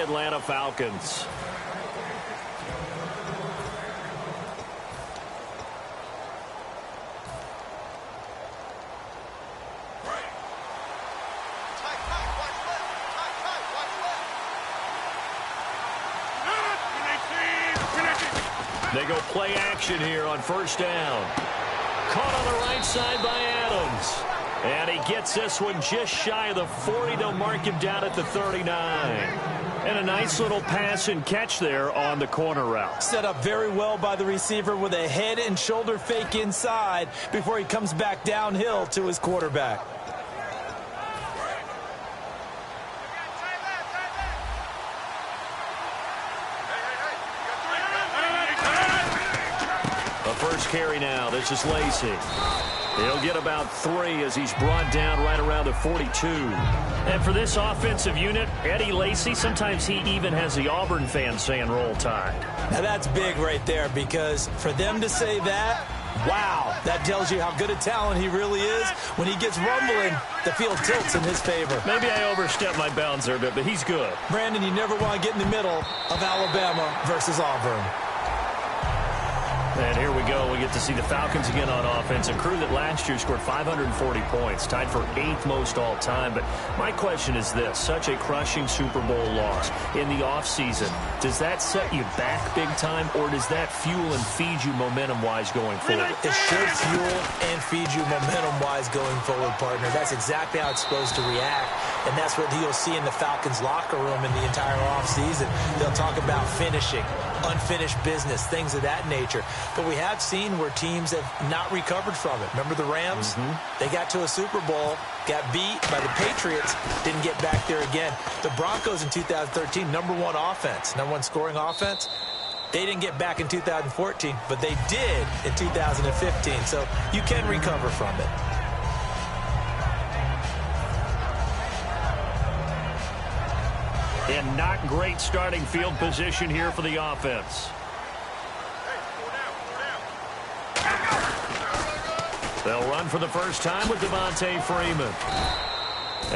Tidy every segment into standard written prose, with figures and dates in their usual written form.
Atlanta Falcons. They go play action here on first down. Caught on the right side by Adams. And he gets this one just shy of the 40. They'll mark him down at the 39. And a nice little pass and catch there on the corner route. Set up very well by the receiver with a head and shoulder fake inside before he comes back downhill to his quarterback. The first carry now. This is Lacey. He'll get about 3 as he's brought down right around the 42. And for this offensive unit, Eddie Lacy, sometimes he even has the Auburn fans saying roll tide. Now that's big right there, because for them to say that, wow, that tells you how good a talent he really is. When he gets rumbling, the field tilts in his favor. Maybe I overstepped my bounds there a bit, but he's good. Brandon, you never want to get in the middle of Alabama versus Auburn. And here we go. We get to see the Falcons again on offense, a crew that last year scored 540 points, tied for 8th most all time. But my question is this, such a crushing Super Bowl loss in the offseason, does that set you back big time, or does that fuel and feed you momentum-wise going forward? It should fuel and feed you momentum-wise going forward, partner. That's exactly how it's supposed to react, and that's what you'll see in the Falcons locker room in the entire offseason. They'll talk about finishing, unfinished business, things of that nature. But we have seen where teams have not recovered from it. Remember the Rams? They got to a Super Bowl, got beat by the Patriots, didn't get back there again. The Broncos in 2013, #1 offense, #1 scoring offense. They didn't get back in 2014, but they did in 2015. So you can recover from it. And not great starting field position here for the offense. They'll run for the first time with Devontae Freeman.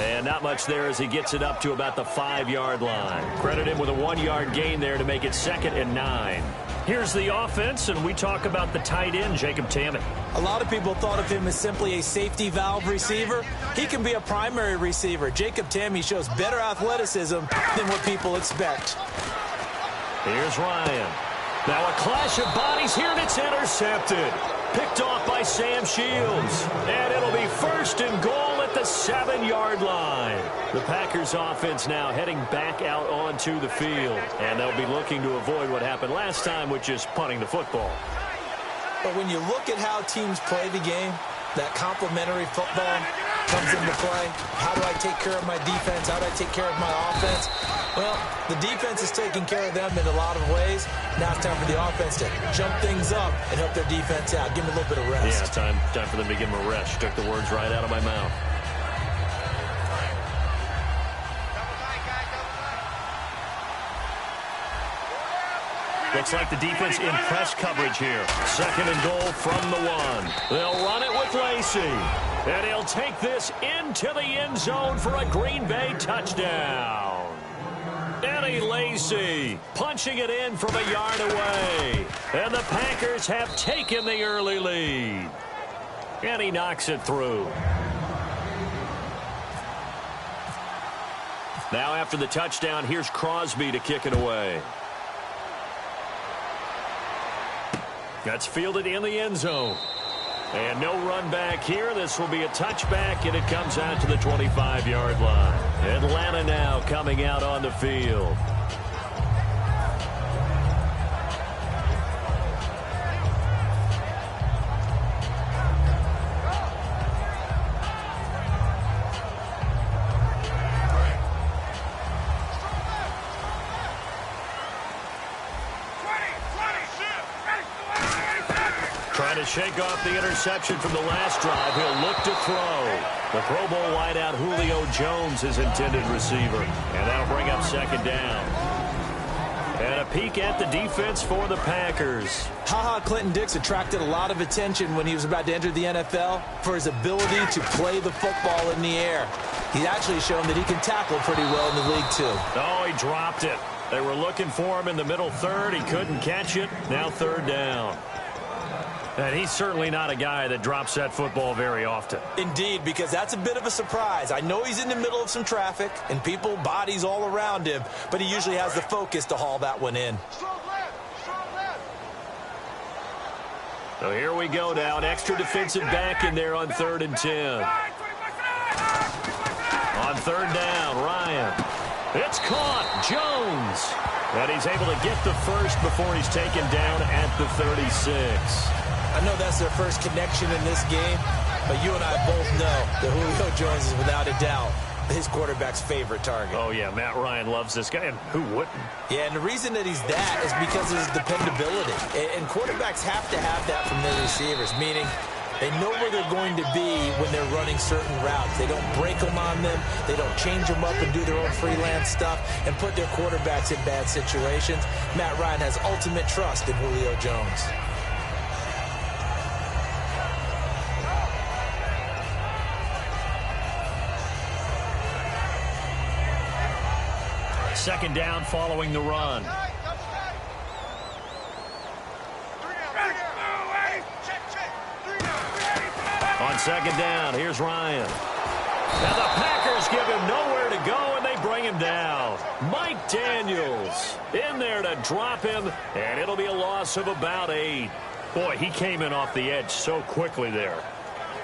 And not much there as he gets it up to about the 5-yard line. Credit him with a 1-yard gain there to make it 2nd and 9. Here's the offense, and we talk about the tight end, Jacob Tammett. A lot of people thought of him as simply a safety valve receiver. He can be a primary receiver. Jacob Tammett shows better athleticism than what people expect. Here's Ryan. Now a clash of bodies here, and it's intercepted. Picked off by Sam Shields. And it'll be 1st and goal at the 7-yard line. The Packers offense now heading back out onto the field. And they'll be looking to avoid what happened last time, which is punting the football. But when you look at how teams play the game, that complementary football comes into play. How do I take care of my defense? How do I take care of my offense? Well, the defense is taking care of them in a lot of ways. Now it's time for the offense to jump things up and help their defense out. Give them a little bit of rest. Yeah, time for them to give them a rest. Took the words right out of my mouth. Looks like the defense in press coverage here. 2nd and goal from the 1. They'll run it with Lacey. And he'll take this into the end zone for a Green Bay touchdown. Eddie Lacy punching it in from a yard away. And the Packers have taken the early lead. And he knocks it through. Now after the touchdown, here's Crosby to kick it away. That's fielded in the end zone. And no run back here. This will be a touchback, and it comes out to the 25-yard line. Atlanta now coming out on the field. Trying to shake off the interception from the last drive. He'll look to throw. The Pro Bowl wideout Julio Jones, his intended receiver. And that'll bring up 2nd down. And a peek at the defense for the Packers. Clinton Dix attracted a lot of attention when he was about to enter the NFL for his ability to play the football in the air. He's actually shown that he can tackle pretty well in the league, too. Oh, he dropped it. They were looking for him in the middle third. He couldn't catch it. Now third down. And he's certainly not a guy that drops that football very often. Indeed, because that's a bit of a surprise. I know he's in the middle of some traffic and people, bodies all around him, but he usually has the focus to haul that one in. So here we go now. An extra defensive back in there on 3rd and 10. On third down, Ryan. It's caught. Jones. And he's able to get the first before he's taken down at the 36. I know that's their first connection in this game, but you and I both know that Julio Jones is without a doubt his quarterback's favorite target. Oh, yeah, Matt Ryan loves this guy, and who wouldn't? Yeah, and the reason that he's that is because of his dependability. And quarterbacks have to have that from their receivers, meaning they know where they're going to be when they're running certain routes. They don't break them on them. They don't change them up and do their own freelance stuff and put their quarterbacks in bad situations. Matt Ryan has ultimate trust in Julio Jones. Second down following the run. On second down, here's Ryan. And the Packers give him nowhere to go, and they bring him down. Mike Daniels in there to drop him, and it'll be a loss of about 8. Boy, he came in off the edge so quickly there.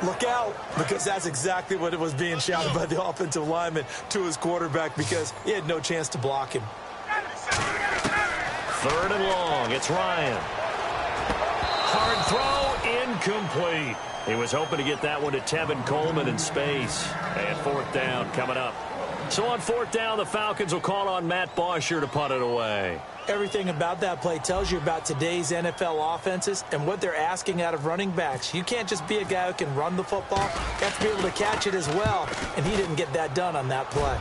Look out, because that's exactly what it was being shouted by the offensive lineman to his quarterback because he had no chance to block him. Third and long, it's Ryan. Hard throw, incomplete. He was hoping to get that one to Tevin Coleman in space. And fourth down coming up. So on fourth down, the Falcons will call on Matt Bosher to punt it away. Everything about that play tells you about today's NFL offenses and what they're asking out of running backs. You can't just be a guy who can run the football. You have to be able to catch it as well, and he didn't get that done on that play.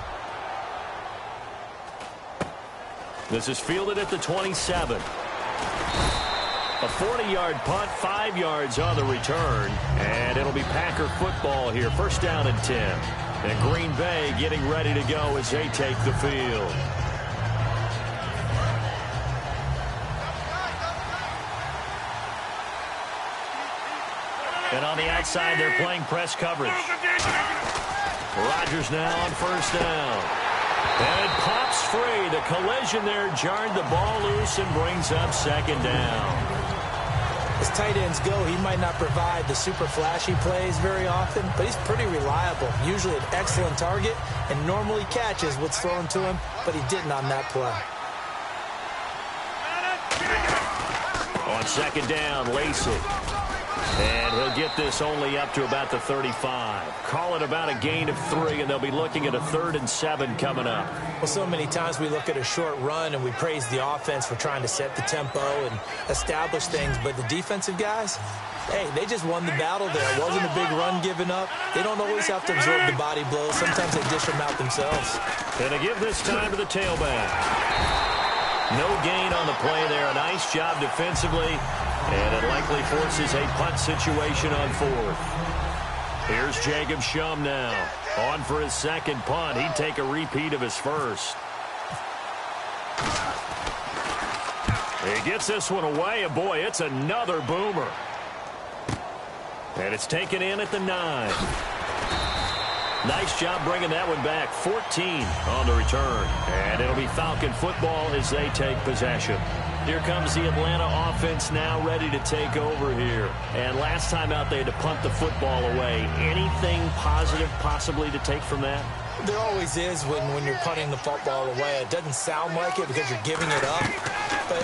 This is fielded at the 27. A 40-yard punt, 5 yards on the return, and it'll be Packer football here. First down and 10. And Green Bay getting ready to go as they take the field. And on the outside, they're playing press coverage. Rodgers now on first down. And it pops free. The collision there jarred the ball loose and brings up second down. As tight ends go, he might not provide the super flashy plays very often, but he's pretty reliable. Usually an excellent target and normally catches what's thrown to him, but he didn't on that play. On second down, Lacey. And he'll get this only up to about the 35. Call it about a gain of 3, and they'll be looking at a 3rd and 7 coming up. Well, so many times we look at a short run and we praise the offense for trying to set the tempo and establish things, but the defensive guys, hey, they just won the battle there. It wasn't a big run given up. They don't always have to absorb the body blows. Sometimes they dish them out themselves. And to give this time to the tailback. No gain on the play there. A nice job defensively. And it likely forces a punt situation on fourth. Here's Jacob Shum now. On for his second punt. He'd take a repeat of his first. He gets this one away, and boy, it's another boomer. And it's taken in at the 9. Nice job bringing that one back. 14 on the return. And it'll be Falcon football as they take possession. Here comes the Atlanta offense now ready to take over here. And last time out, they had to punt the football away. Anything positive possibly to take from that? There always is when you're punting the football away. It doesn't sound like it because you're giving it up, but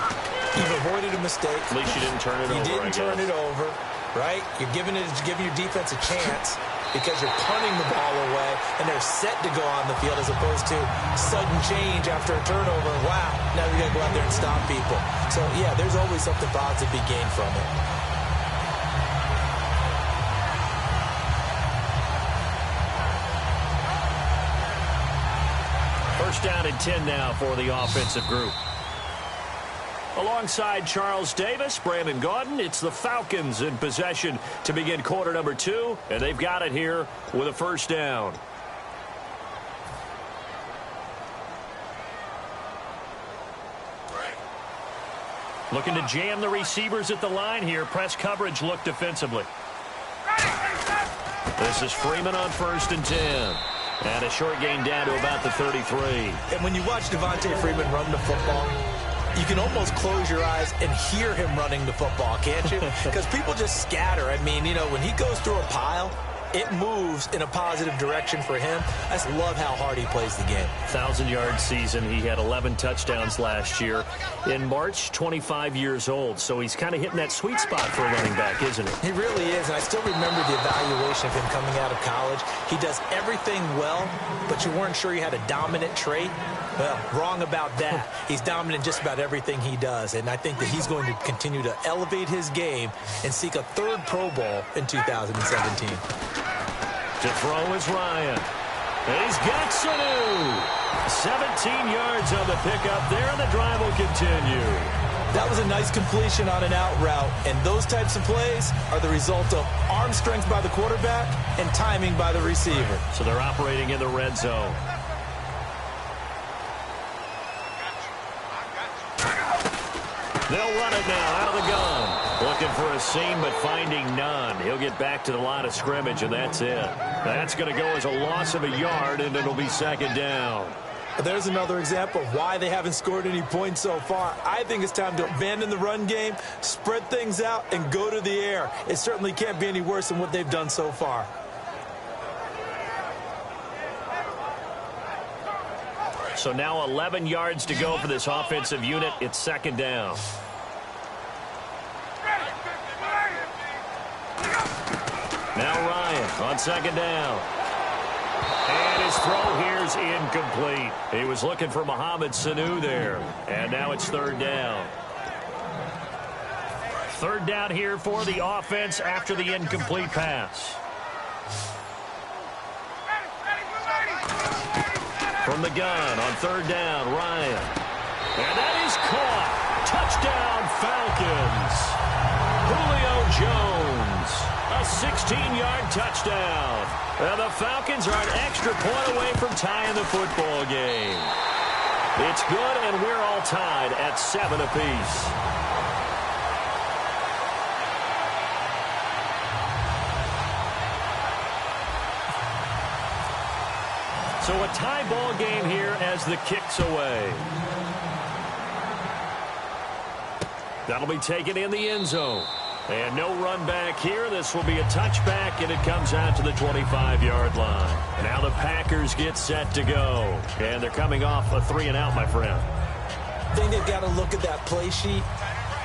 you've avoided a mistake. At least you didn't turn it over. You didn't turn it over, right? You're giving your defense a chance because you're punting the ball away, and they're set to go on the field as opposed to sudden change after a turnover. Wow, now we got to go out there and stop people. So, yeah, there's always something positive to be gained from it. First down and 10 now for the offensive group. Alongside Charles Davis, Brandon Gaudin, it's the Falcons in possession to begin quarter number 2, and they've got it here with a first down. Looking to jam the receivers at the line here. Press coverage look defensively. This is Freeman on 1st and 10. And a short gain down to about the 33. And when you watch Devontae Freeman run the football, you can almost close your eyes and hear him running the football, can't you? Because people just scatter. I mean, you know, when he goes through a pile, it moves in a positive direction for him. I just love how hard he plays the game. 1,000-yard season. He had 11 touchdowns last year. In March, 25 years old. So he's kind of hitting that sweet spot for a running back, isn't he? He really is. And I still remember the evaluation of him coming out of college. He does everything well, but you weren't sure he had a dominant trait. Well, wrong about that. He's dominant in just about everything he does. And I think that he's going to continue to elevate his game and seek a 3rd Pro Bowl in 2017. To throw is Ryan. He's got Sanu. 17 yards on the pickup there, and the drive will continue. That was a nice completion on an out route, and those types of plays are the result of arm strength by the quarterback and timing by the receiver. So they're operating in the red zone. They'll run it now out of the gun. Looking for a seam, but finding none. He'll get back to the line of scrimmage, and that's it. That's going to go as a loss of a yard, and it'll be 2nd down. There's another example of why they haven't scored any points so far. I think it's time to abandon the run game, spread things out, and go to the air. It certainly can't be any worse than what they've done so far. So now 11 yards to go for this offensive unit. It's 2nd down. Now Ryan on 2nd down. And his throw here's incomplete. He was looking for Mohamed Sanu there. And now it's 3rd down. 3rd down here for the offense after the incomplete pass. From the gun on 3rd down, Ryan. And that is caught. Touchdown, Falcons. Julio Jones, a 16-yard touchdown. And the Falcons are an extra point away from tying the football game. It's good, and we're all tied at 7 apiece. So a tie ball game here as the kick's away. That'll be taken in the end zone. And no run back here. This will be a touchback, and it comes out to the 25-yard line. Now the Packers get set to go. And they're coming off a 3-and-out, my friend. I think they've got to look at that play sheet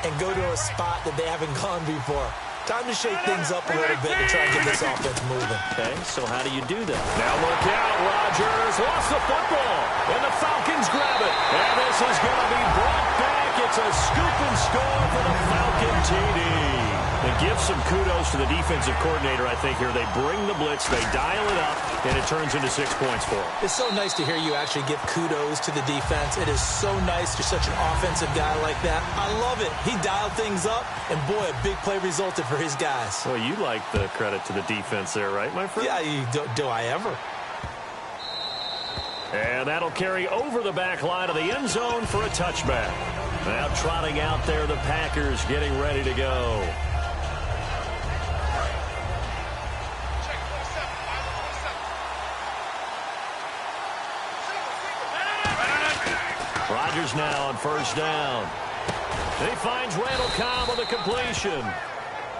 and go to a spot that they haven't gone before. Time to shake things up a little bit to try and get this offense moving. Okay, so how do you do that? Now look out, Rodgers lost the football, and the Falcons grab it. And this is going to be brought back. It's a scoop and score for the Falcon TD. And give some kudos to the defensive coordinator, I think, here. They bring the blitz, they dial it up, and it turns into 6 points for them. It's so nice to hear you actually give kudos to the defense. It is so nice. You're such an offensive guy like that. I love it. He dialed things up, and boy, a big play resulted for his guys. Well, you like the credit to the defense there, right, my friend? Yeah, do I ever? And that'll carry over the back line of the end zone for a touchback. Now trotting out there, the Packers getting ready to go. Rodgers now on 1st down. He finds Randall Cobb on the completion.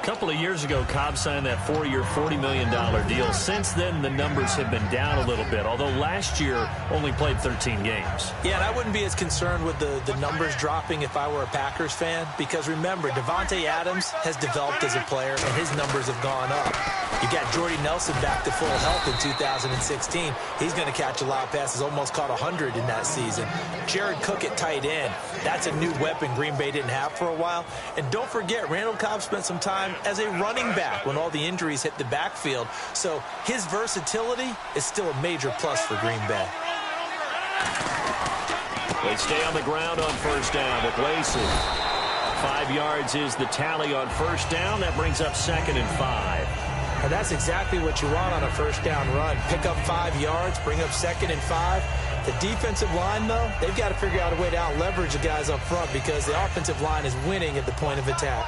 A couple of years ago, Cobb signed that 4-year, $40 million deal. Since then, the numbers have been down a little bit, although last year only played 13 games. Yeah, and I wouldn't be as concerned with the numbers dropping if I were a Packers fan, because remember, Devontae Adams has developed as a player, and his numbers have gone up. You got Jordy Nelson back to full health in 2016. He's going to catch a lot of passes, almost caught 100 in that season. Jared Cook at tight end. That's a new weapon Green Bay didn't have for a while. And don't forget, Randall Cobb spent some time as a running back when all the injuries hit the backfield. So his versatility is still a major plus for Green Bay. They stay on the ground on first down with Lacey. 5 yards is the tally on first down. That brings up 2nd and 5. And that's exactly what you want on a first down run. Pick up 5 yards, bring up 2nd and 5. The defensive line, though, they've got to figure out a way to out-leverage the guys up front because the offensive line is winning at the point of attack.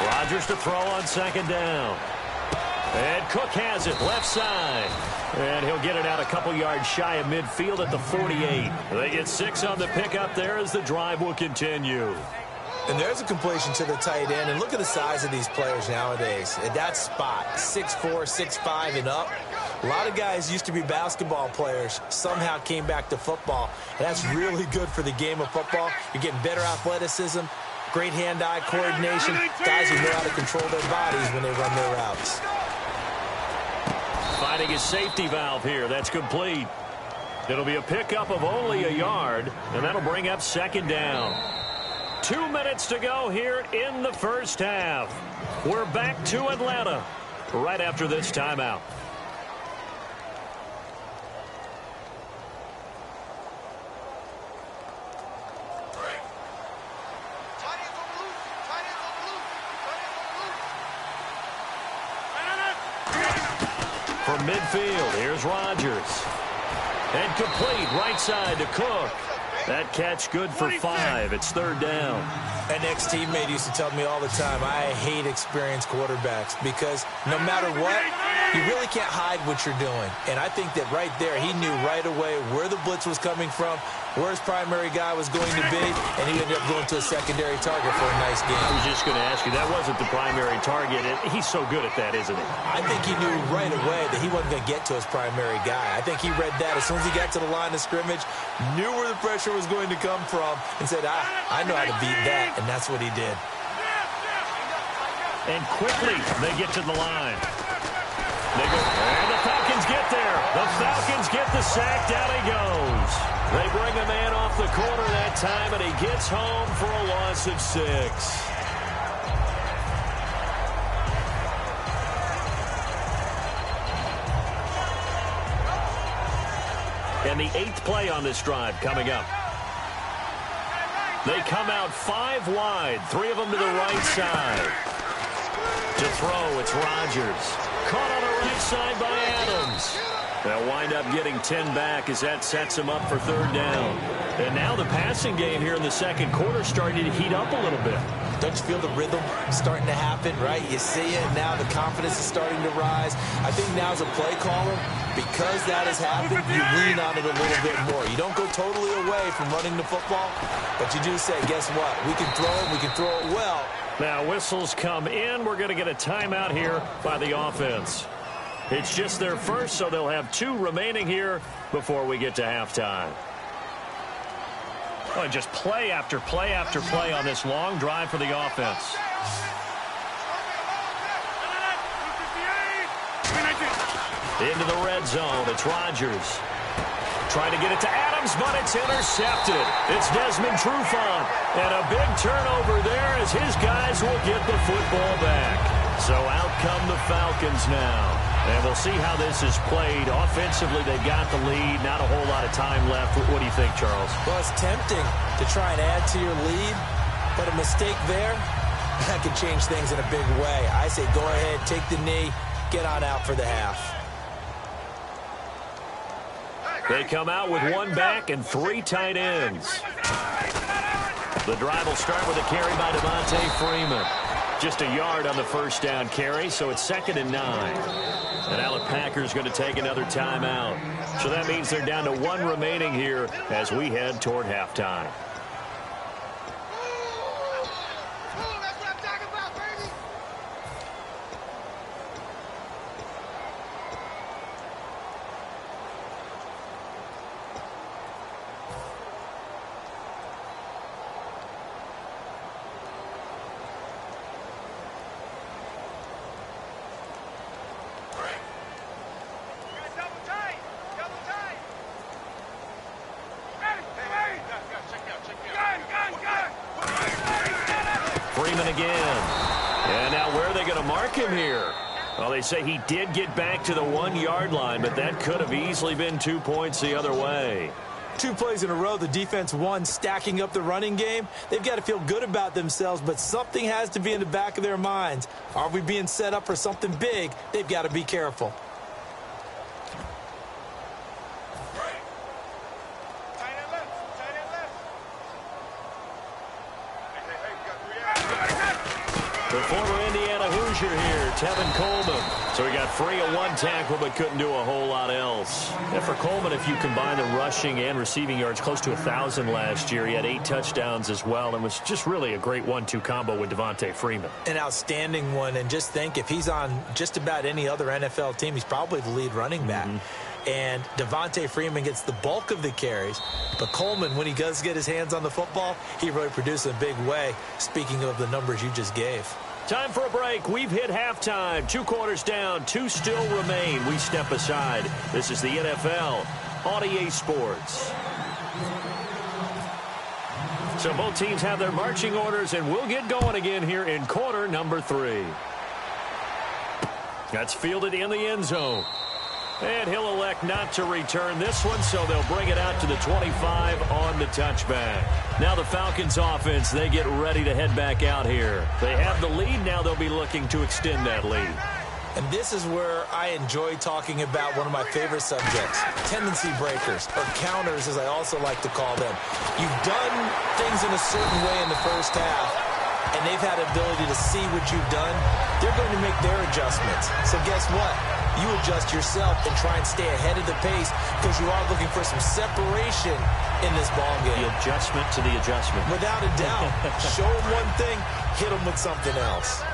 Rodgers to throw on 2nd down. And Cook has it left side. And he'll get it out a couple yards shy of midfield at the 48. They get 6 on the pickup there as the drive will continue. And there's a completion to the tight end. And look at the size of these players nowadays. At that spot, 6'4", 6'5", and up. A lot of guys used to be basketball players, somehow came back to football. And that's really good for the game of football. You're getting better athleticism, great hand-eye coordination, guys who know how to control their bodies when they run their routes. Finding his safety valve here. That's complete. It'll be a pickup of only a yard, and that'll bring up 2nd down. 2 minutes to go here in the first half. We're back to Atlanta right after this timeout. From midfield, here's Rodgers. And complete right side to Cook. That catch good for 5. It's 3rd down. An ex-teammate used to tell me all the time, I hate experienced quarterbacks because no matter what, you really can't hide what you're doing. And I think that right there, he knew right away where the blitz was coming from, where his primary guy was going to be, and he ended up going to a secondary target for a nice game. I was just going to ask you, that wasn't the primary target. He's so good at that, isn't he? I think he knew right away that he wasn't going to get to his primary guy. I think he read that as soon as he got to the line of scrimmage, knew where the pressure was going to come from, and said, I know how to beat that, and that's what he did. And quickly, they get to the line. They go, and the Falcons get there. The Falcons get the sack. Down he goes. They bring a man off the corner that time, and he gets home for a loss of 6. And the 8th play on this drive coming up. They come out 5 wide, 3 of them to the right side. To throw, it's Rodgers. Caught on the right side by Adams. They'll wind up getting 10 back as that sets him up for 3rd down. And now the passing game here in the second quarter starting to heat up a little bit. Don't you feel the rhythm starting to happen, right? You see it, now the confidence is starting to rise. I think now as a play caller, because that has happened, you lean on it a little bit more. You don't go totally away from running the football, but you do say, guess what? We can throw it, we can throw it well. Now whistles come in. We're going to get a timeout here by the offense. It's just their first, so they'll have 2 remaining here before we get to halftime. Oh, and just play after play after play on this long drive for the offense. Into the red zone. It's Rodgers. Trying to get it to Adams, but it's intercepted. It's Desmond Trufant. And a big turnover there as his guys will get the football back. So out come the Falcons now. And we'll see how this is played. Offensively, they've got the lead. Not a whole lot of time left. What do you think, Charles? Well, it's tempting to try and add to your lead, but a mistake there, that could change things in a big way. I say go ahead, take the knee, get on out for the half. They come out with 1 back and 3 tight ends. The drive will start with a carry by Devontae Freeman. Just a yard on the first down carry, so it's 2nd and 9. And now the Packers going to take another timeout. So that means they're down to 1 remaining here as we head toward halftime. Freeman again. And now where are they going to mark him here? Well, they say he did get back to the 1-yard line, but that could have easily been 2 points the other way. 2 plays in a row, the defense won, stacking up the running game. They've got to feel good about themselves, but something has to be in the back of their minds. Are we being set up for something big? They've got to be careful. The former Indiana Hoosier here, Tevin Coleman. So he got free of 1 tackle but couldn't do a whole lot else. And for Coleman, if you combine the rushing and receiving yards, close to 1,000 last year. He had 8 touchdowns as well and was just really a great 1-2 combo with Devontae Freeman. An outstanding one, and just think if he's on just about any other NFL team, he's probably the lead running back. And Devontae Freeman gets the bulk of the carries. But Coleman, when he does get his hands on the football, he really produces in a big way, speaking of the numbers you just gave. Time for a break. We've hit halftime. 2 quarters down. 2 still remain. We step aside. This is the NFL on EA Sports. So both teams have their marching orders, and we'll get going again here in quarter number 3. That's fielded in the end zone. And he'll elect not to return this one, so they'll bring it out to the 25 on the touchback. Now the Falcons offense, they get ready to head back out here. They have the lead. Now they'll be looking to extend that lead. And this is where I enjoy talking about one of my favorite subjects, tendency breakers, or counters as I also like to call them. You've done things in a certain way in the first half, and they've had the ability to see what you've done. They're going to make their adjustments. So guess what? You adjust yourself and try and stay ahead of the pace because you are looking for some separation in this ball game. The adjustment to the adjustment. Without a doubt. Show them one thing, hit them with something else.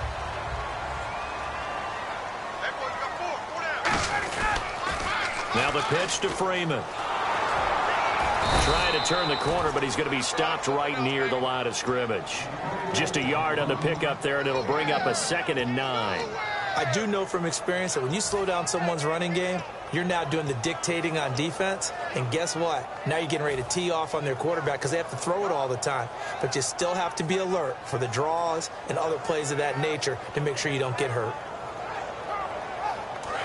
Now the pitch to Freeman. Trying to turn the corner, but he's going to be stopped right near the line of scrimmage. Just a yard on the pickup there, and it'll bring up a 2nd and 9. I do know from experience that when you slow down someone's running game, you're now doing the dictating on defense. And guess what? Now you're getting ready to tee off on their quarterback because they have to throw it all the time. But you still have to be alert for the draws and other plays of that nature to make sure you don't get hurt.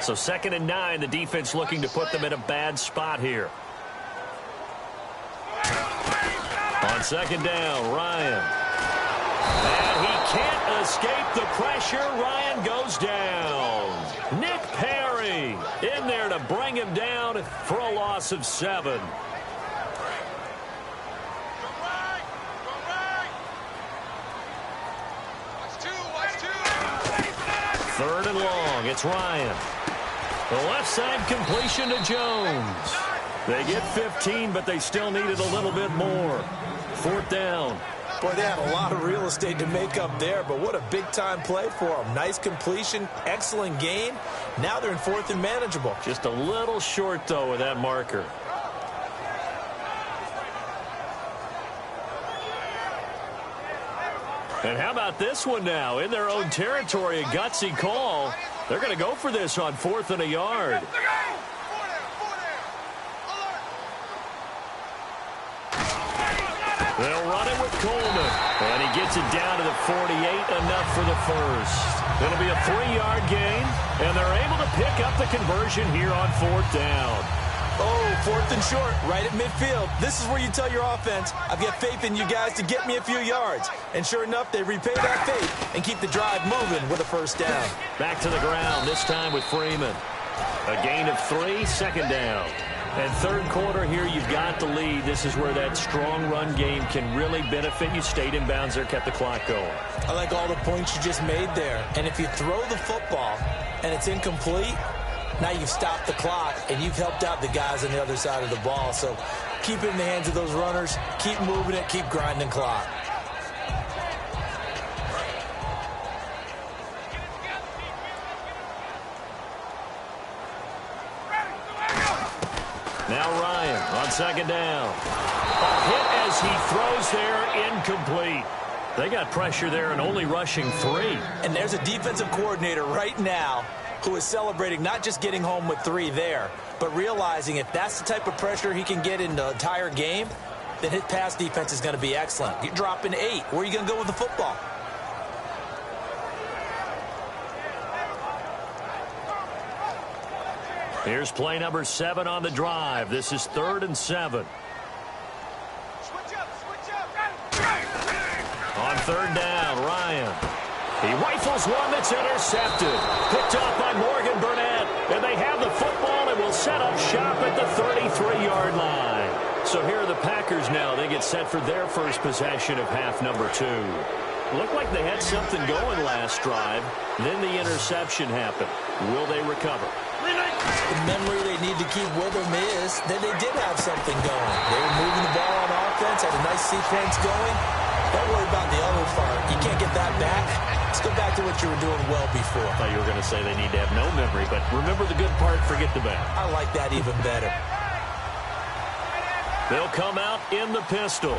So 2nd and 9, the defense looking to put them in a bad spot here. On 2nd down, Ryan. And he can't escape the pressure. Ryan goes down. Nick Perry in there to bring him down for a loss of 7. Third and long. It's Ryan. The left side completion to Jones. They get 15, but they still needed a little bit more. 4th down. Boy, they had a lot of real estate to make up there, but what a big-time play for them. Nice completion, excellent gain. Now they're in 4th and manageable. Just a little short, though, with that marker. And how about this one now? In their own territory, a gutsy call. They're going to go for this on 4th and a yard. They'll run it with Coleman. And he gets it down to the 48, enough for the first. It'll be a 3-yard gain, and they're able to pick up the conversion here on 4th down. Oh, 4th and short, right at midfield. This is where you tell your offense, I've got faith in you guys to get me a few yards. And sure enough, they repay that faith and keep the drive moving with a 1st down. Back to the ground, this time with Freeman. A gain of 3, 2nd down. And 3rd quarter here, you've got the lead. This is where that strong run game can really benefit you. Stayed in bounds there, kept the clock going. I like all the points you just made there. And if you throw the football and it's incomplete, now you've stopped the clock and you've helped out the guys on the other side of the ball. So keep it in the hands of those runners. Keep moving it. Keep grinding clock. Now Ryan on 2nd down. A hit as he throws there, incomplete. They got pressure there and only rushing 3. And there's a defensive coordinator right now who is celebrating not just getting home with 3 there, but realizing if that's the type of pressure he can get in the entire game, then his pass defense is going to be excellent. You're dropping 8. Where are you going to go with the football? Here's play number 7 on the drive. This is 3rd and 7. Switch up. On 3rd down, Ryan. He rifles one that's intercepted. Picked off by Morgan Burnett. And they have the football and will set up shop at the 33-yard line. So here are the Packers now. They get set for their first possession of half number 2. Looked like they had something going last drive. Then the interception happened. Will they recover? The memory they need to keep with them is that they did have something going. They were moving the ball on offense, had a nice sequence going. Don't worry about the other part. You can't get that back. Let's go back to what you were doing well before. I thought you were going to say they need to have no memory, but remember the good part, forget the bad. I like that even better. They'll come out in the pistol.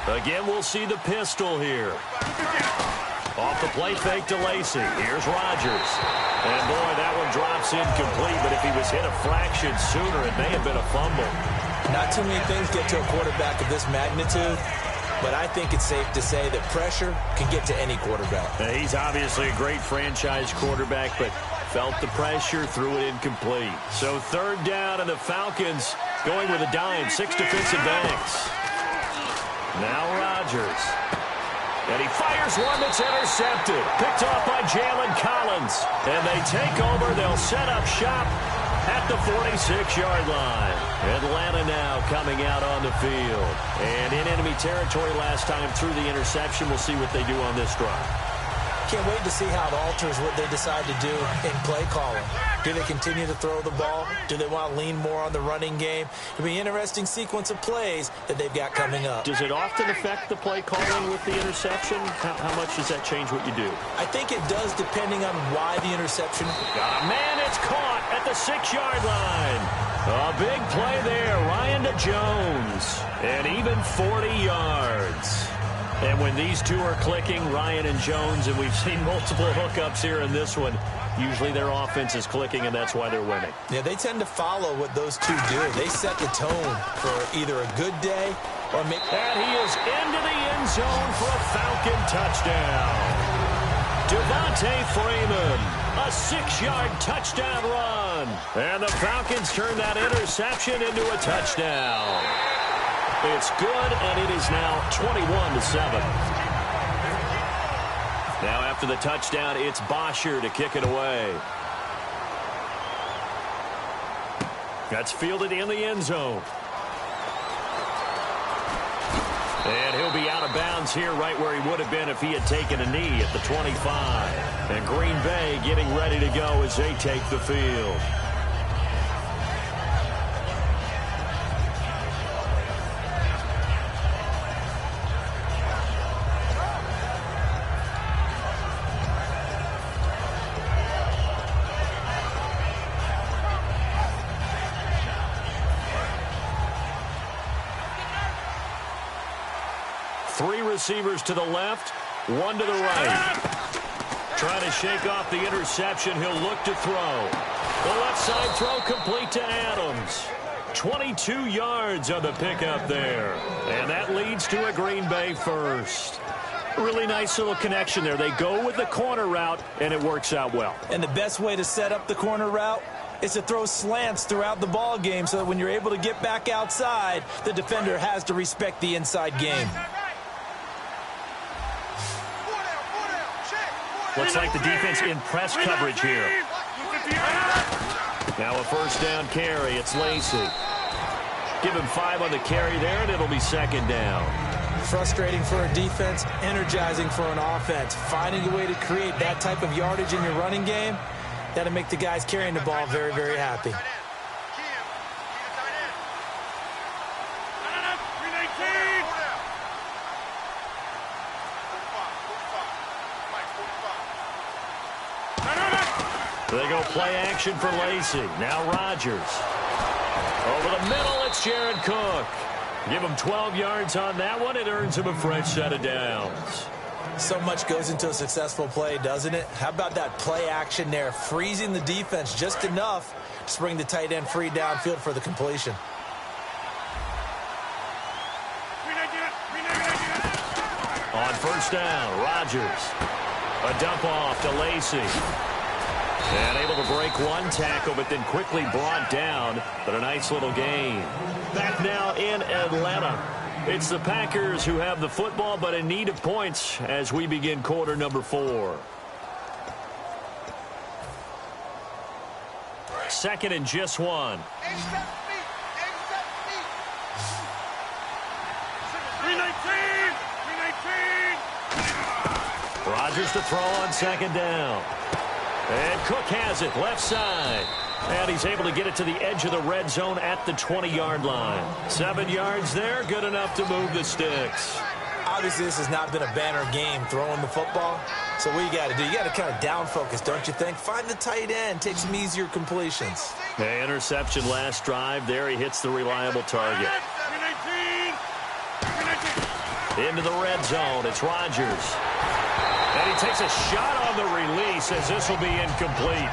Again, we'll see the pistol here. Off the play fake to Lacy. Here's Rodgers. And, boy, that one drops incomplete, but if he was hit a fraction sooner, it may have been a fumble. Not too many things get to a quarterback of this magnitude, but I think it's safe to say that pressure can get to any quarterback. He's obviously a great franchise quarterback, but felt the pressure, threw it incomplete. So 3rd down, and the Falcons going with a dime, 6 defensive backs. Now Rodgers. And he fires one that's intercepted. Picked off by Jalen Collins. And they take over. They'll set up shop at the 46-yard line. Atlanta now coming out on the field. And in enemy territory last time through the interception. We'll see what they do on this drive. Can't wait to see how it alters what they decide to do in play calling. Do they continue to throw the ball? Do they want to lean more on the running game? It'll be an interesting sequence of plays that they've got coming up. Does it often affect the play calling with the interception? How much does that change what you do? I think it does depending on why the interception. Man, it's caught at the 6-yard line. A big play there. Ryan to Jones. And even 40 yards. And when these two are clicking, Ryan and Jones, and we've seen multiple hookups here in this one, usually their offense is clicking, and that's why they're winning. Yeah, they tend to follow what those two do. They set the tone for either a good day or maybe... And he is into the end zone for a Falcon touchdown. Devontae Freeman, a 6-yard touchdown run. And the Falcons turn that interception into a touchdown. It's good, and it is now 21-7. Now after the touchdown, it's Bosher to kick it away. That's fielded in the end zone. And he'll be out of bounds here right where he would have been if he had taken a knee at the 25. And Green Bay getting ready to go as they take the field. Three receivers to the left, one to the right. Trying to shake off the interception. He'll look to throw. The left side throw complete to Adams. 22 yards on the pickup there. And that leads to a Green Bay first. Really nice little connection there. They go with the corner route, and it works out well. And the best way to set up the corner route is to throw slants throughout the ball game so that when you're able to get back outside, the defender has to respect the inside game. Looks like the defense in press coverage here. Now a first down carry. It's Lacy. Give him 5 on the carry there, and it'll be 2nd down. Frustrating for a defense, energizing for an offense. Finding a way to create that type of yardage in your running game, that'll make the guys carrying the ball very, very happy. They go play action for Lacy. Now Rodgers. Over the middle, it's Jared Cook. Give him 12 yards on that one. It earns him a fresh set of downs. So much goes into a successful play, doesn't it? How about that play action there? Freezing the defense just enough to bring the tight end free downfield for the completion. On first down, Rodgers. A dump off to Lacey. And able to break one tackle, but then quickly brought down. But a nice little gain. Back now in Atlanta. It's the Packers who have the football, but in need of points as we begin quarter number 4. Second and just 1. 319! Rodgers to throw on second down. And Cook has it left side. And he's able to get it to the edge of the red zone at the 20-yard line. 7 yards there, good enough to move the sticks. Obviously, this has not been a banner game throwing the football. So what you got to do, you got to kind of down focus, don't you think? Find the tight end, take some easier completions. The interception last drive. There he hits the reliable target. 319! Into the red zone. It's Rodgers. And he takes a shot on the release as this will be incomplete.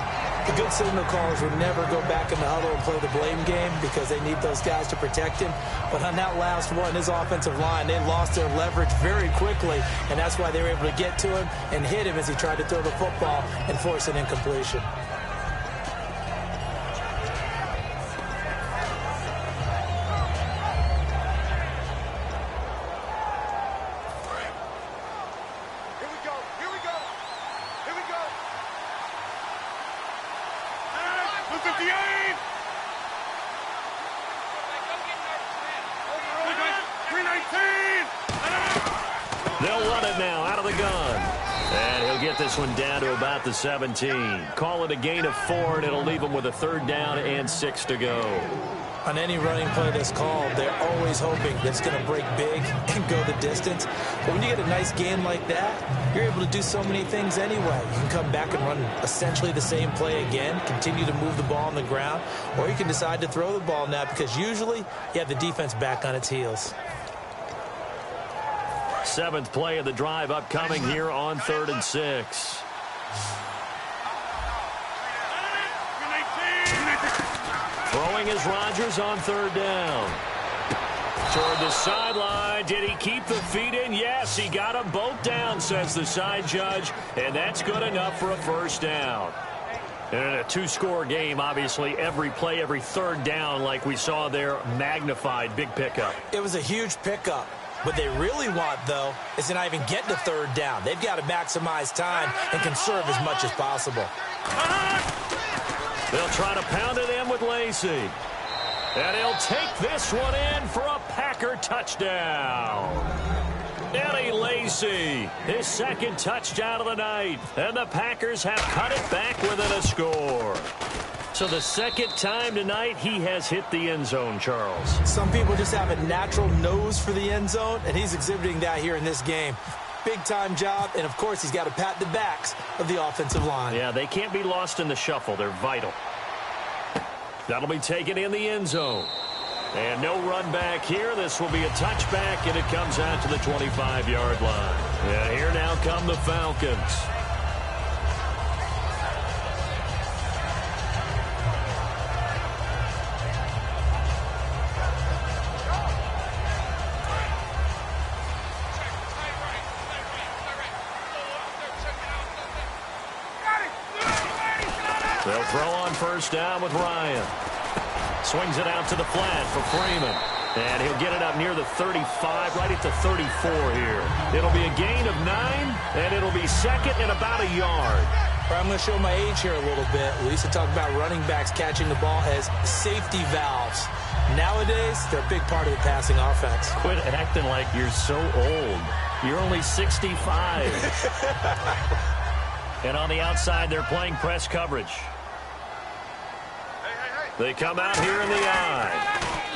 The good signal callers would never go back in the huddle and play the blame game because they need those guys to protect him. But on that last one, his offensive line, they lost their leverage very quickly, and that's why they were able to get to him and hit him as he tried to throw the football and force an incompletion. They'll run it now out of the gun. And he'll get this one down to about the 17. Call it a gain of 4, and it'll leave him with a 3rd down and 6 to go. On any running play that's called, they're always hoping that it's going to break big and go the distance. But when you get a nice gain like that, you're able to do so many things anyway. You can come back and run essentially the same play again, continue to move the ball on the ground, or you can decide to throw the ball now because usually you have the defense back on its heels. 7th play of the drive upcoming here on 3rd and 6. Throwing is Rodgers on 3rd down. Toward the sideline. Did he keep the feet in? Yes, he got them both down, says the side judge. And that's good enough for a 1st down. And in a 2-score game, obviously, every play, every 3rd down, like we saw there, magnified. Big pickup. It was a huge pickup. What they really want, though, is to not even get to 3rd down. They've got to maximize time and conserve as much as possible. They'll try to pound it in with Lacey. And he'll take this one in for a Packer touchdown. Eddie Lacey, his 2nd touchdown of the night. And the Packers have cut it back within a score. So the 2nd time tonight he has hit the end zone, Charles. Some people just have a natural nose for the end zone, and he's exhibiting that here in this game. Big-time job, and of course he's got to pat the backs of the offensive line. Yeah, they can't be lost in the shuffle. They're vital. That'll be taken in the end zone. And no run back here. This will be a touchback, and it comes out to the 25-yard line. Yeah, here now come the Falcons. They'll throw on 1st down with Ryan. Swings it out to the flat for Freeman. And he'll get it up near the 35, right at the 34 here. It'll be a gain of 9, and it'll be 2nd and about a yard. I'm going to show my age here a little bit. We used to talk about running backs catching the ball as safety valves. Nowadays, they're a big part of the passing offense. Quit acting like you're so old. You're only 65. And on the outside, they're playing press coverage. They come out here in the eye.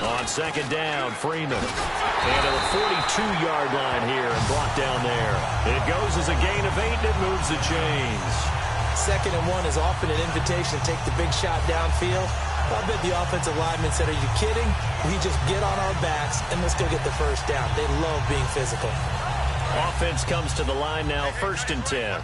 On 2nd down, Freeman. And to the 42-yard line here and brought down there. It goes as a gain of 8, and it moves the chains. 2nd and 1 is often an invitation to take the big shot downfield. I bet the offensive lineman said, are you kidding? We just get on our backs and let's go get the 1st down. They love being physical. Offense comes to the line now, 1st and 10.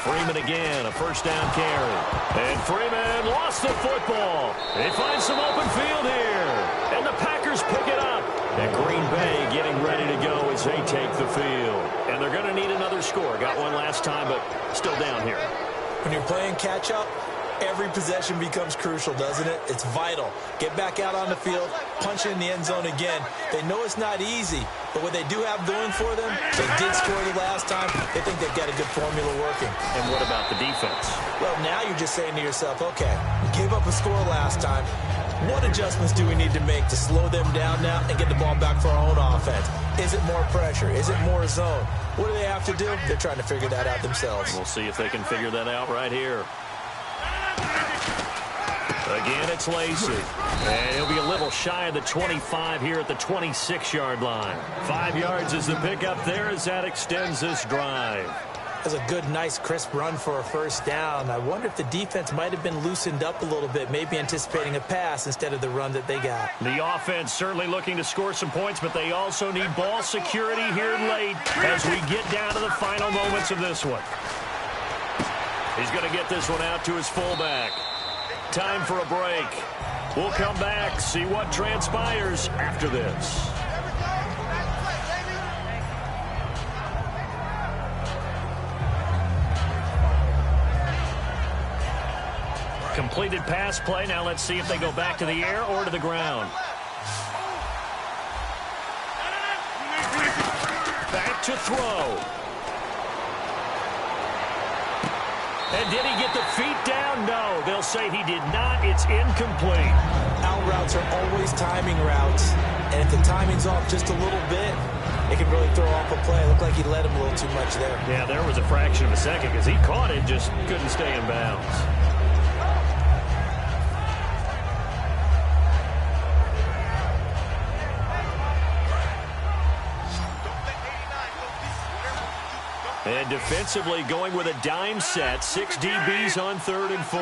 Freeman again, a 1st down carry. And Freeman lost the football. They find some open field here. And the Packers pick it up. And Green Bay getting ready to go as they take the field. And they're going to need another score. Got one last time, but still down here. When you're playing catch-up, every possession becomes crucial, doesn't it? It's vital. Get back out on the field, punch it in the end zone again. They know it's not easy, but what they do have going for them, they did score the last time. They think they've got a good formula working. And what about the defense? Well, now you're just saying to yourself, okay, we gave up a score last time. What adjustments do we need to make to slow them down now and get the ball back for our own offense? Is it more pressure? Is it more zone? What do they have to do? They're trying to figure that out themselves. We'll see if they can figure that out right here. Again, it's Lacey. And he'll be a little shy of the 25 here at the 26-yard line. 5 yards is the pickup there as that extends this drive. That's a good, nice, crisp run for a first down. I wonder if the defense might have been loosened up a little bit, maybe anticipating a pass instead of the run that they got. The offense certainly looking to score some points, but they also need ball security here late as we get down to the final moments of this one. He's going to get this one out to his fullback. Time for a break. We'll come back, see what transpires after this. Completed pass play. Now let's see if they go back to the air or to the ground. Back to throw. And did he get the feet down? No, they'll say he did not. It's incomplete. Out routes are always timing routes, and if the timing's off just a little bit, it can really throw off a play. It looked like he let him a little too much there. Yeah, there was a fraction of a second because he caught it, just couldn't stay in bounds. And defensively going with a dime set. 6 DBs on 3rd and 4.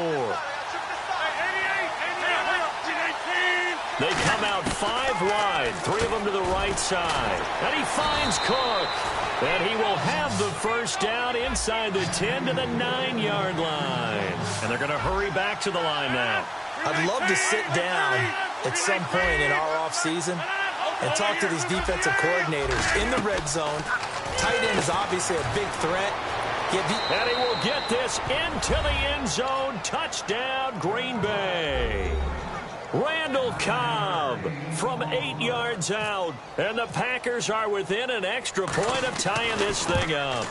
They come out 5 wide. 3 of them to the right side. And he finds Cook. And he will have the first down inside the 10 to the 9-yard line. And they're going to hurry back to the line now. I'd love to sit down at some point in our offseason and talk to these defensive coordinators in the red zone. Tight end is obviously a big threat. And he will get this into the end zone. Touchdown, Green Bay. Randall Cobb from 8 yards out. And the Packers are within an extra point of tying this thing up.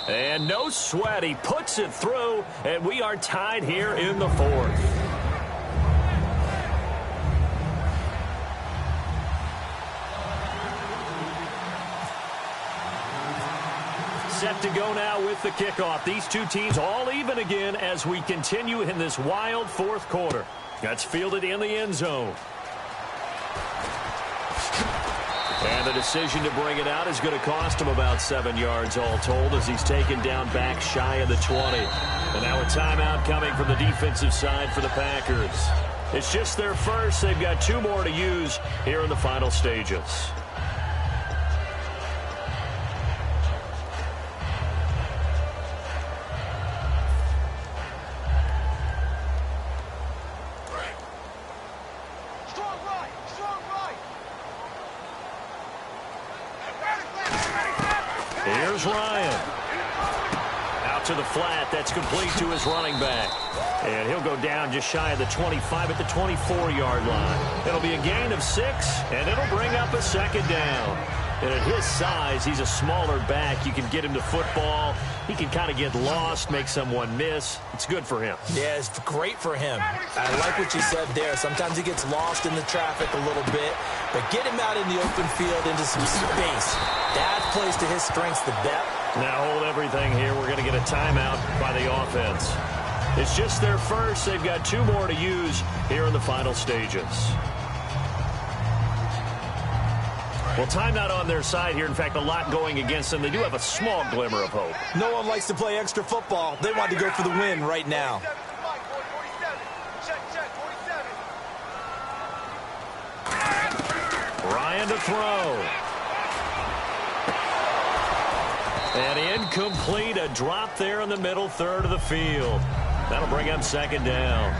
And no sweat. He puts it through, and we are tied here in the 4th. Set to go now with the kickoff. These two teams all even again as we continue in this wild 4th quarter. That's fielded in the end zone. And the decision to bring it out is going to cost him about 7 yards all told as he's taken down back shy of the 20. And now a timeout coming from the defensive side for the Packers. It's just their first. They've got 2 more to use here in the final stages. Here's Ryan. Out to the flat. That's complete to his running back. And he'll go down just shy of the 25 at the 24-yard line. It'll be a gain of 6, and it'll bring up a second down. And at his size, he's a smaller back. You can get him to football. He can kind of get lost, make someone miss. It's good for him. Yeah, it's great for him. I like what you said there. Sometimes he gets lost in the traffic a little bit, but get him out in the open field into some space. That plays to his strengths, the depth. Now hold everything here. We're going to get a timeout by the offense. It's just their first. They've got 2 more to use here in the final stages. Well, time not on their side here. In fact, a lot going against them. They do have a small glimmer of hope. No one likes to play extra football. They want to go for the win right now. Ryan to throw. And incomplete. A drop there in the middle third of the field. That'll bring up second down.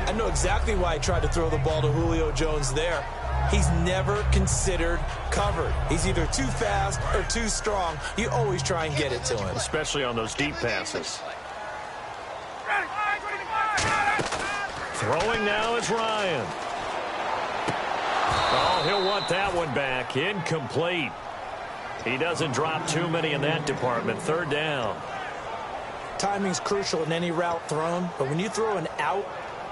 I know exactly why I tried to throw the ball to Julio Jones there. he's never considered covered. He's either too fast or too strong. You always try and get it to him. Especially on those deep passes. Throwing now is Ryan. Oh, he'll want that one back. Incomplete. He doesn't drop too many in that department. Third down. Timing's crucial in any route thrown, but when you throw an out,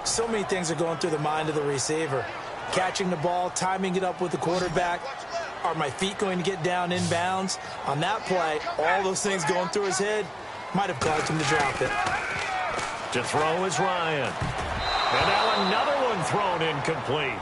so many things are going through the mind of the receiver. Catching the ball, timing it up with the quarterback. Are my feet going to get down inbounds? On that play, all those things going through his head might have caused him to drop it. To throw is Ryan. And now another one thrown incomplete.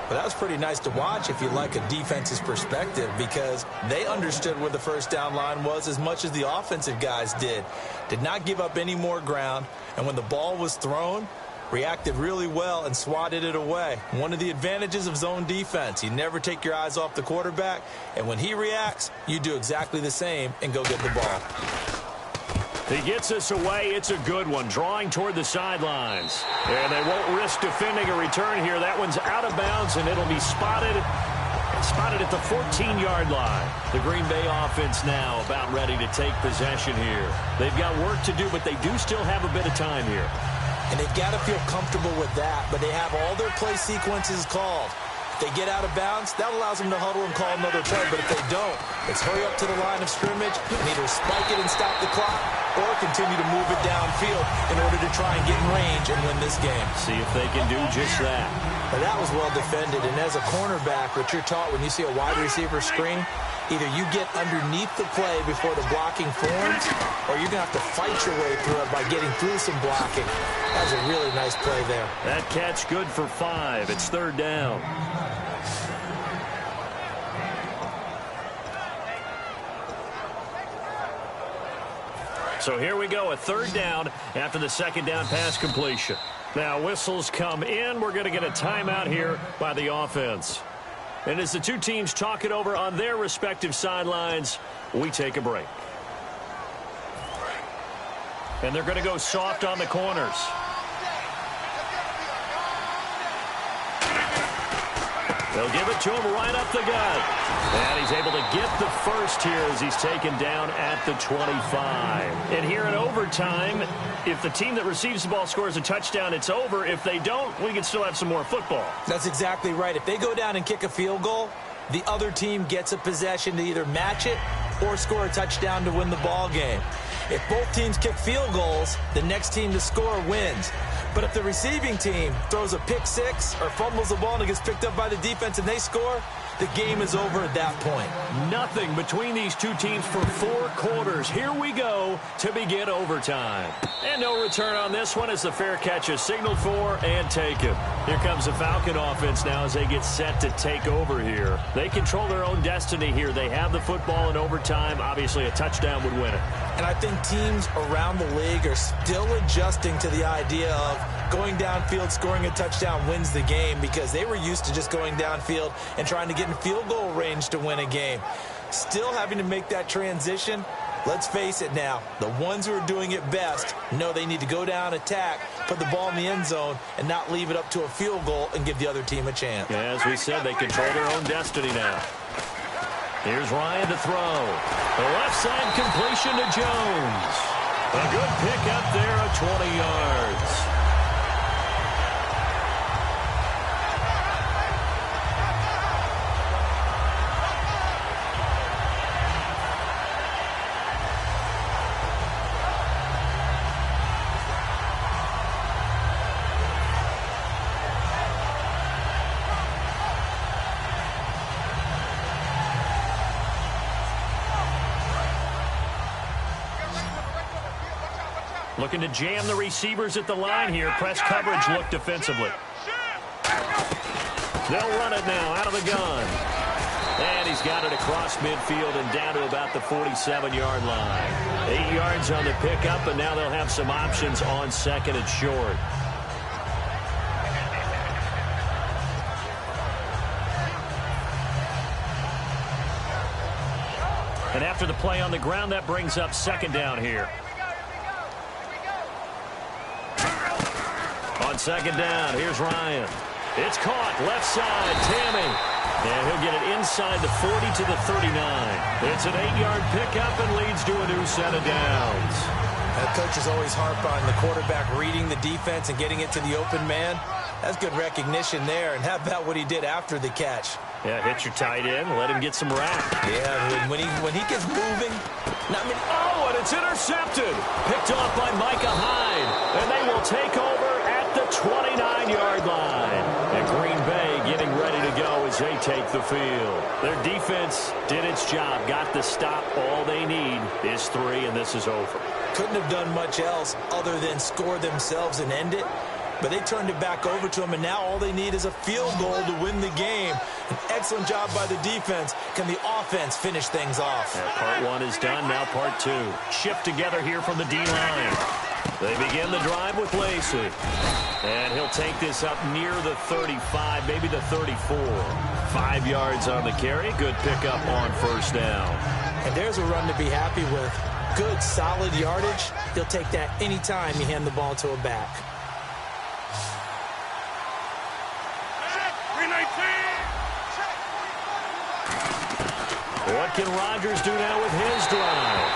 But that was pretty nice to watch if you like a defense's perspective, because they understood where the first down line was as much as the offensive guys did. Did not give up any more ground, and when the ball was thrown, reacted really well and swatted it away. One of the advantages of zone defense, you never take your eyes off the quarterback, and when he reacts, you do exactly the same and go get the ball. He gets us away. It's a good one. Drawing toward the sidelines. And they won't risk defending a return here. That one's out of bounds, and it'll be spotted at the 14-yard line. The Green Bay offense now about ready to take possession here. They've got work to do, but they do still have a bit of time here. And they've got to feel comfortable with that, but they have all their play sequences called. If they get out of bounds, that allows them to huddle and call another play, but if they don't, it's hurry up to the line of scrimmage and either spike it and stop the clock or continue to move it downfield in order to try and get in range and win this game. See if they can do just that. But that was well defended, and as a cornerback, what you're taught when you see a wide receiver screen, either you get underneath the play before the blocking forms, or you're going to have to fight your way through it by getting through some blocking. That was a really nice play there. That catch good for 5. It's third down. So here we go, a third down after the second down pass completion. Now whistles come in. We're going to get a timeout here by the offense. And as the two teams talk it over on their respective sidelines, we take a break. And they're going to go soft on the corners. They'll give it to him right up the gut. And he's able to get the first here as he's taken down at the 25. And here in overtime, if the team that receives the ball scores a touchdown, it's over. If they don't, we can still have some more football. That's exactly right. If they go down and kick a field goal, the other team gets a possession to either match it or score a touchdown to win the ball game. If both teams kick field goals, the next team to score wins. But if the receiving team throws a pick six or fumbles the ball and it gets picked up by the defense and they score, the game is over at that point. Nothing between these two teams for 4 quarters. Here we go to begin overtime. And no return on this one as the fair catch is signaled for and taken. Here comes the Falcon offense now as they get set to take over here. They control their own destiny here. They have the football in overtime. Obviously, a touchdown would win it. And I think teams around the league are still adjusting to the idea of going downfield, scoring a touchdown wins the game, because they were used to just going downfield and trying to get in field goal range to win a game. Still having to make that transition. Let's face it now, the ones who are doing it best know they need to go down, attack, put the ball in the end zone, and not leave it up to a field goal and give the other team a chance. Yeah, as we said, they control their own destiny now. Here's Ryan to throw. The left side completion to Jones. A good pick up there at 20 yards. Looking to jam the receivers at the line here. Press coverage look defensively. They'll run it now out of the gun. And he's got it across midfield and down to about the 47-yard line. 8 yards on the pickup, and now they'll have some options on second and short. And after the play on the ground, that brings up second down here. On second down, here's Ryan. It's caught left side. Tammy. And he'll get it inside the 40 to the 39. It's an 8-yard pickup and leads to a new set of downs. Coaches always harp on the quarterback reading the defense and getting it to the open man. That's good recognition there. And how about what he did after the catch? Yeah, hit your tight end, let him get some rap. Yeah, when he gets moving. Oh, and it's intercepted. Picked off by Micah Hyde. And they will take over at the 29-yard line. And Green Bay getting ready to go as they take the field. Their defense did its job, got the stop. All they need is 3, and this is over. Couldn't have done much else other than score themselves and end it. But they turned it back over to him, and now all they need is a field goal to win the game. An excellent job by the defense. Can the offense finish things off? Yeah, part 1 is done, now part 2. Shift together here from the D-line. They begin the drive with Lacey. And he'll take this up near the 35, maybe the 34. 5 yards on the carry. Good pickup on first down. And there's a run to be happy with. Good, solid yardage. He'll take that anytime you hand the ball to a back. What can Rodgers do now with his drive?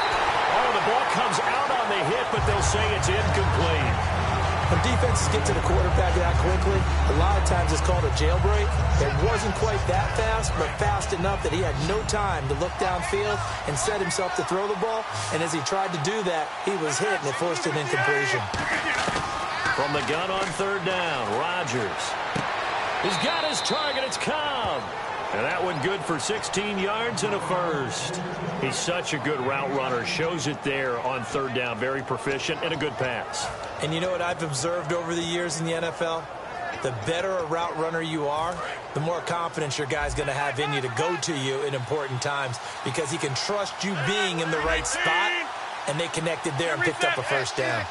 Oh, the ball comes out on the hit, but they'll say it's incomplete. When defenses get to the quarterback that quickly, a lot of times it's called a jailbreak. It wasn't quite that fast, but fast enough that he had no time to look downfield and set himself to throw the ball. And as he tried to do that, he was hit, and it forced an incompletion. From the gun on third down, Rodgers. He's got his target. It's Cobb. And that one good for 16 yards and a first. He's such a good route runner. Shows it there on third down. Very proficient and a good pass. And you know what I've observed over the years in the NFL? The better a route runner you are, the more confidence your guy's going to have in you to go to you in important times because he can trust you being in the right spot, and they connected there and picked up a first down.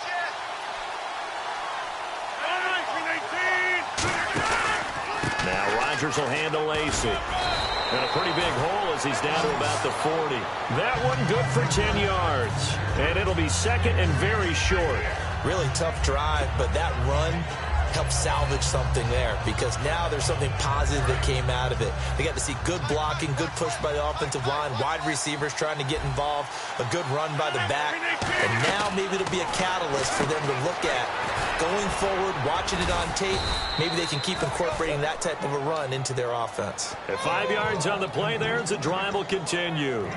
Now Rodgers will handle Lacey. And a pretty big hole as he's down to about the 40. That one good for 10 yards. And it'll be second and very short. Really tough drive, but that run helped salvage something there because now there's something positive that came out of it. They got to see good blocking, good push by the offensive line, wide receivers trying to get involved, a good run by the back. And now maybe it'll be a catalyst for them to look at going forward, watching it on tape. Maybe they can keep incorporating that type of a run into their offense. At 5 yards on the play there, as the drive will continue.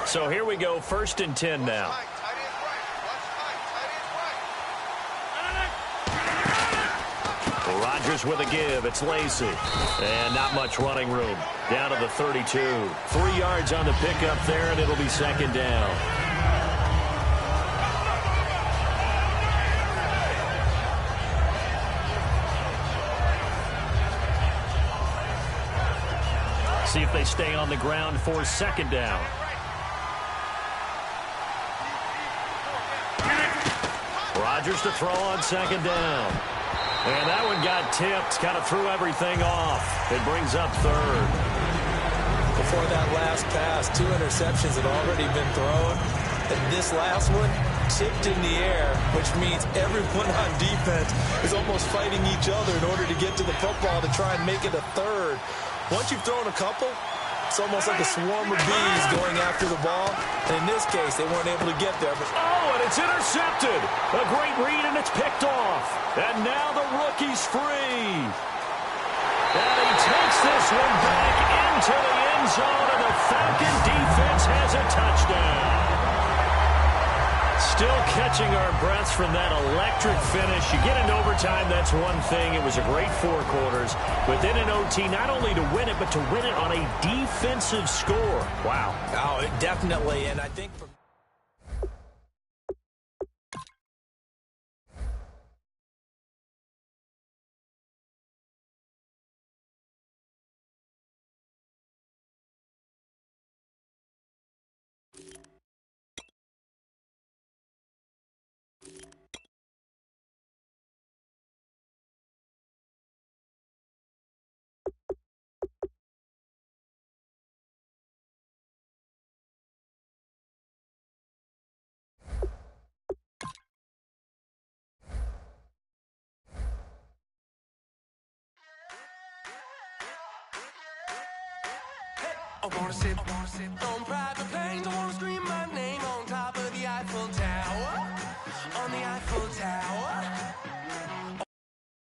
So here we go, 1st and 10 now. Rodgers with a give. It's Lacey. And not much running room. Down to the 32. 3 yards on the pickup there, and it'll be second down. See if they stay on the ground for second down. Rodgers to throw on second down. And that one got tipped, kind of threw everything off. It brings up third. Before that last pass, 2 interceptions had already been thrown. And this last one tipped in the air, which means everyone on defense is almost fighting each other in order to get to the football to try and make it a third. Once you've thrown a couple, it's almost like a swarm of bees going after the ball. And in this case, they weren't able to get there. Oh, and it's intercepted. A great read, and it's picked off. And now the rookie's free. And he takes this one back into the end zone, and the Falcon defense has a touchdown. Still catching our breaths from that electric finish. You get into overtime, that's one thing. It was a great 4 quarters. But then in OT, not only to win it, but to win it on a defensive score. Wow. Oh, definitely. And I think from I wanna sit on private planes. I wanna scream